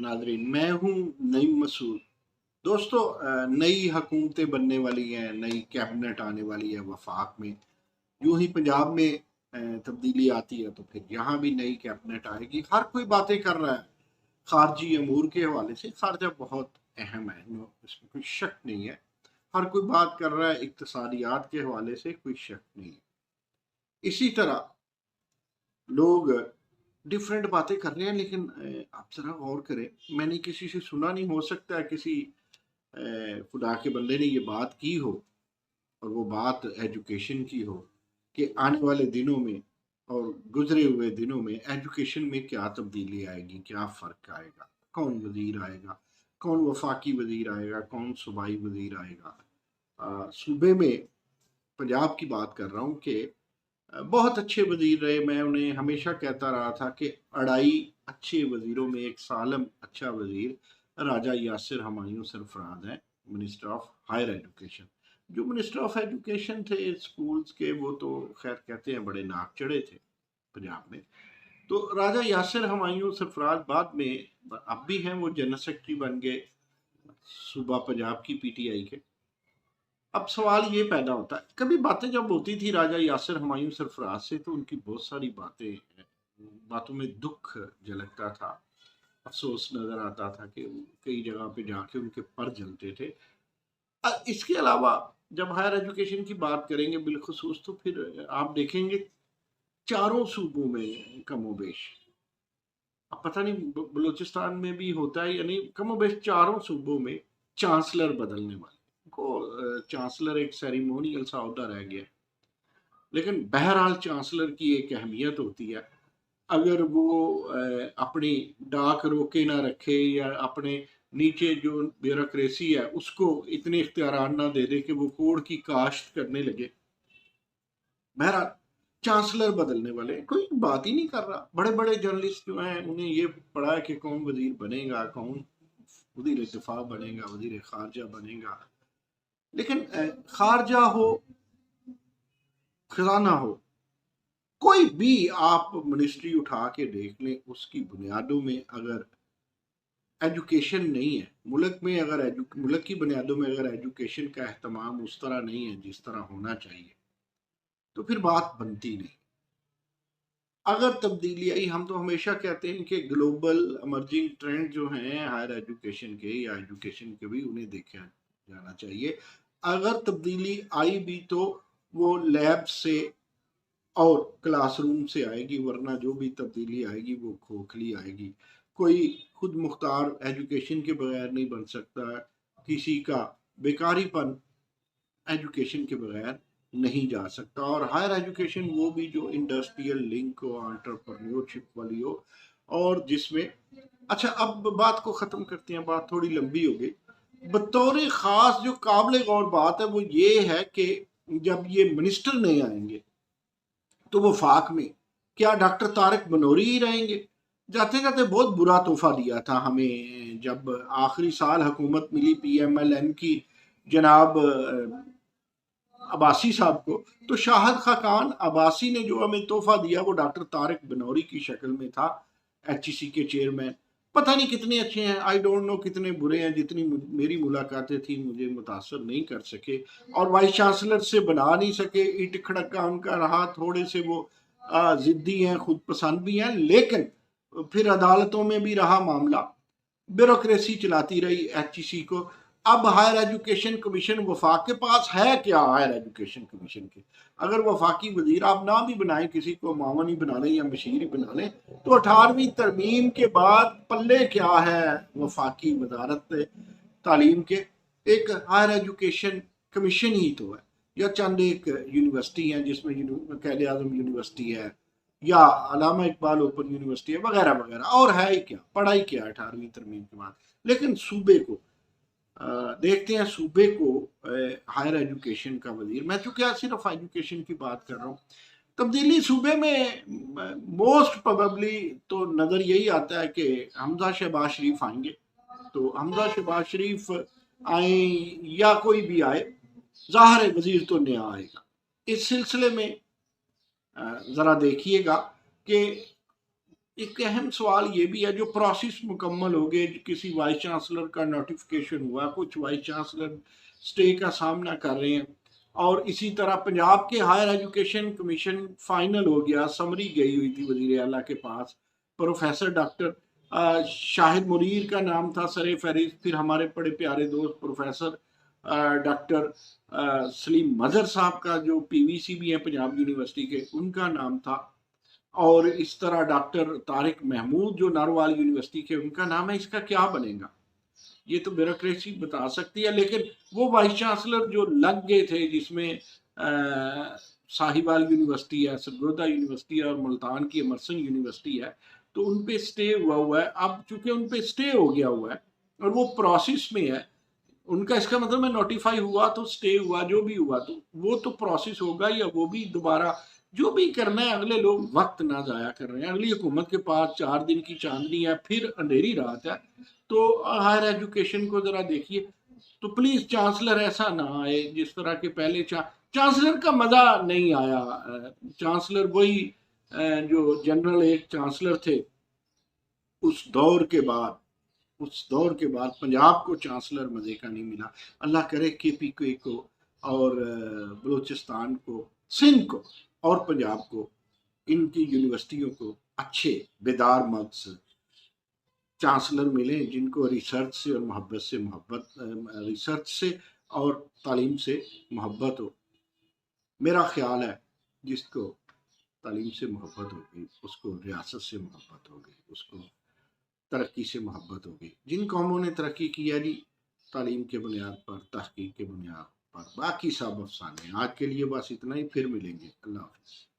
नाज़रीन, मैं हूँ नईम मसूद। दोस्तों, नई हुकूमतें बनने वाली हैं, नई कैबिनेट आने वाली है वफाक में। यूं ही पंजाब में तब्दीली आती है तो फिर यहाँ भी नई कैबिनेट आएगी। हर कोई बातें कर रहा है खारजी अमूर के हवाले से। खारजा बहुत अहम है, इसमें कोई शक नहीं है। हर कोई बात कर रहा है इक्तसादियात के हवाले से, कोई शक नहीं है। इसी तरह लोग डिफरेंट बातें कर रहे हैं, लेकिन आप जरा गौर करें। मैंने किसी से सुना नहीं, हो सकता है किसी खुदा के बंदे ने ये बात की हो और वो बात एजुकेशन की हो कि आने वाले दिनों में और गुजरे हुए दिनों में एजुकेशन में क्या तब्दीली आएगी, क्या फ़र्क आएगा, कौन वज़ीर आएगा, कौन वफाकी वज़ीर आएगा, कौन सूबाई वज़ीर आएगा। सूबे में पंजाब की बात कर रहा हूँ कि बहुत अच्छे वज़ीर रहे। मैं उन्हें हमेशा कहता रहा था कि अढ़ाई अच्छे वज़ीरों में एक सालम अच्छा वज़ीर राजा यासिर हमायूं सरफराज हैं, मिनिस्टर ऑफ हायर एजुकेशन। जो मिनिस्टर ऑफ एजुकेशन थे स्कूल्स के, वो तो खैर कहते हैं बड़े नाक चढ़े थे पंजाब में। तो राजा यासिर हमायूं सरफराज बाद में, अब भी हैं, वो जनरल सेक्रेटरी बन गए सूबा पंजाब की पीटीआई के। अब सवाल ये पैदा होता है, कभी बातें जब होती थी राजा यासिर हुमायूं सरफराज से तो उनकी बहुत सारी बातों में दुख झलकता था, अफसोस नजर आता था कि कई जगह पे जाके उनके पर जलते थे। इसके अलावा जब हायर एजुकेशन की बात करेंगे बिलखसूस, तो फिर आप देखेंगे चारों सूबों में कमोबेश, अब पता नहीं बलूचिस्तान में भी होता है यानी, कमोबेश चारों सूबों में चांसलर बदलने वाले को, चांसलर एक सेरेमोनियल सा अहदा रह गया। लेकिन बहरहाल चांसलर की एक अहमियत होती है। अगर वो अपनी डाक रोके ना रखे या अपने नीचे जो ब्यूरोक्रेसी है उसको इतने इख्तियार ना दे दे कि वो कोड की काश्त करने लगे। बहरहाल चांसलर बदलने वाले, कोई बात ही नहीं कर रहा। बड़े बड़े जर्नलिस्ट जो हैं उन्हें ये पढ़ा है कि कौन वजीर बनेगा, कौन वजीर दिफा बनेगा, वजीर खारजा बनेगा। लेकिन खारजा हो, खजाना हो, कोई भी आप मिनिस्ट्री उठा के देख लें, उसकी बुनियादों में अगर एजुकेशन नहीं है, मुल्क में अगर मुल्क की बुनियादों में अगर एजुकेशन का एहतमाम उस तरह नहीं है जिस तरह होना चाहिए, तो फिर बात बनती नहीं। अगर तब्दीली आई, हम तो हमेशा कहते हैं कि ग्लोबल इमर्जिंग ट्रेंड जो हैं हायर एजुकेशन के या एजुकेशन के भी, उन्हें देखा जाना चाहिए। अगर तब्दीली आई भी तो वो लैब से और क्लासरूम से आएगी, वरना जो भी तब्दीली आएगी वो खोखली आएगी। कोई खुद मुख्तार एजुकेशन के बगैर नहीं बन सकता। किसी का बेकारीपन एजुकेशन के बगैर नहीं जा सकता। और हायर एजुकेशन वो भी जो इंडस्ट्रियल लिंक हो, एंटरप्रेन्योरशिप वाली हो, और जिसमें, अच्छा अब बात को ख़त्म करते हैं, बात थोड़ी लंबी हो गई। बतौर ख़ास जो काबिल गौर बात है वो ये है कि जब ये मिनिस्टर नहीं आएंगे तो वफाक में क्या डॉक्टर तारिक मनोरी ही रहेंगे? जाते जाते बहुत बुरा तोहफा दिया था हमें जब आखिरी साल हुकूमत मिली पीएमएलएन की, जनाब अब्बासी साहब को। तो शाहिद खाकान अब्बासी ने जो हमें तोहफा दिया वो डॉक्टर तारिक बनौरी की शक्ल में था, एचईसी के चेयरमैन। पता नहीं कितने अच्छे हैं, आई डोंट नो कितने बुरे हैं। जितनी मेरी मुलाकातें थी मुझे मुतासर नहीं कर सके, और वाइस चांसलर से बना नहीं सके। इट खड़का उनका रहा, थोड़े से वो जिद्दी हैं, खुद पसंद भी हैं। लेकिन फिर अदालतों में भी रहा मामला, ब्यूरोक्रेसी चलाती रही एचईसी को। अब हायर एजुकेशन कमीशन वफाक के पास है क्या? हायर एजुकेशन कमीशन के अगर वफाकी वजीर आप ना भी बनाए, किसी को मावन ही बना लें या मशीर ही बना लें, तो 18वीं तरमीम के बाद पल्ले क्या है वफाकी वजारत तालीम के? एक हायर एजुकेशन कमीशन ही तो है, या चंद एक यूनिवर्सिटी है जिसमें कायदे आजम यूनिवर्सिटी है या अलामा इकबाल ओपन यूनिवर्सिटी है वगैरह वगैरह, और है ही क्या? पढ़ाई क्या 18वीं तरमीम के बाद? लेकिन सूबे को देखते हैं, सूबे को हायर एजुकेशन का वजीर, मैं तो क्या सिर्फ एजुकेशन की बात कर रहा हूँ। तब्दीली सूबे में मोस्ट प्रोबेबली तो नज़र यही आता है कि हमजा शहबाज शरीफ आएंगे। तो हमजा शहबाज शरीफ आए या कोई भी आए, ज़ाहिर है वजीर तो नया आएगा। इस सिलसिले में ज़रा देखिएगा कि एक अहम सवाल ये भी है, जो प्रोसेस मुकम्मल हो गए, किसी वाइस चांसलर का नोटिफिकेशन हुआ, कुछ वाइस चांसलर स्टे का सामना कर रहे हैं, और इसी तरह पंजाब के हायर एजुकेशन कमीशन फाइनल हो गया, समरी गई हुई थी वजीर आला के पास, प्रोफेसर डॉक्टर शाहिद मुनीर का नाम था सरे फहरिस्त, फिर हमारे बड़े प्यारे दोस्त प्रोफेसर डॉक्टर सलीम मजहर साहब का, जो पीवीसी भी है पंजाब यूनिवर्सिटी के, उनका नाम था, और इस तरह डॉक्टर तारिक महमूद जो नारवाल यूनिवर्सिटी के, उनका नाम है। इसका क्या बनेगा, ये तो ब्यूरोक्रेसी बता सकती है। लेकिन वो वाइस चांसलर जो लग गए थे, जिसमें साहिवाल यूनिवर्सिटी है, सरगोदा यूनिवर्सिटी है, और मुल्तान की अमरसन यूनिवर्सिटी है, तो उन पे स्टे हुआ है। अब चूंकि उन पे स्टे हो गया हुआ है और वो प्रोसेस में है उनका, इसका मतलब मैं नोटिफाई हुआ तो स्टे हुआ, जो भी हुआ तो वो तो प्रोसेस होगा, या वो भी दोबारा जो भी करना है। अगले लोग वक्त ना जाया कर रहे हैं, अगली हुकूमत के पास 4 दिन की चांदनी है, फिर अंधेरी रात है। तो हायर एजुकेशन को जरा देखिए, तो प्लीज चांसलर ऐसा ना आए जिस तरह के पहले चांसलर का मजा नहीं आया। चांसलर वही जो जनरल एक चांसलर थे, उस दौर के बाद उस दौर के बाद पंजाब को चांसलर मजे का नहीं मिला। अल्लाह करे केपीके को और बलूचिस्तान को, सिंध को और पंजाब को, इनकी यूनिवर्सिटियों को अच्छे बेदार मग्स चांसलर मिले, जिनको रिसर्च से और रिसर्च से और तालीम से मोहब्बत हो। मेरा ख्याल है जिसको तालीम से मोहब्बत होगी उसको रियासत से मोहब्बत होगी, उसको तरक्की से मोहब्बत होगी। जिन कौमों ने तरक्की की है जी, तालीम के बुनियाद पर, तहकीक के बुनियाद पर, बाकी सब अफसाने। आज के लिए बस इतना ही, फिर मिलेंगे। अल्लाह हाफ़िज़।